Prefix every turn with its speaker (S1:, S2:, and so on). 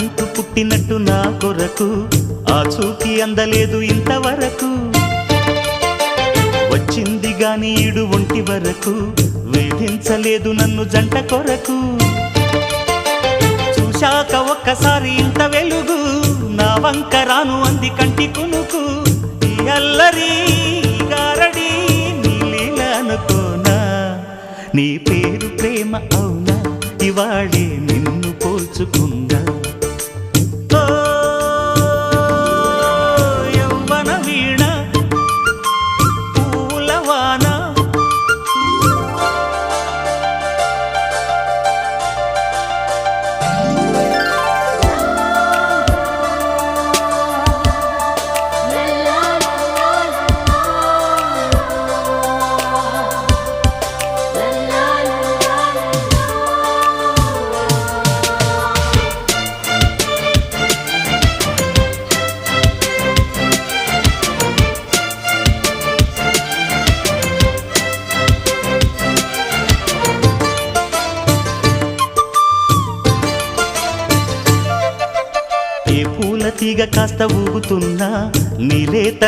S1: నువ్వంటూ పుట్టినట్టు నా కొరకు ఆ చూకి అందలేదు ఇంతవరకు వచ్చింది గాని ఈడు ఒంటి వరకు వేధించలేదు నన్ను జంట కొరకు చూశాక ఒక్కసారి ఇంత వెలుగు నా వంక రాను అంది కంటి కునుకు ఈ అల్లరి గారడి నీ లీల అనుకోనా నీ పేరు ప్రేమ అవునా ఇవాళే నిన్ను పోల్చుకుందా యవ్వన వీణ పూలవాన తీగ కాస్త ఊగుతున్నా నీలేత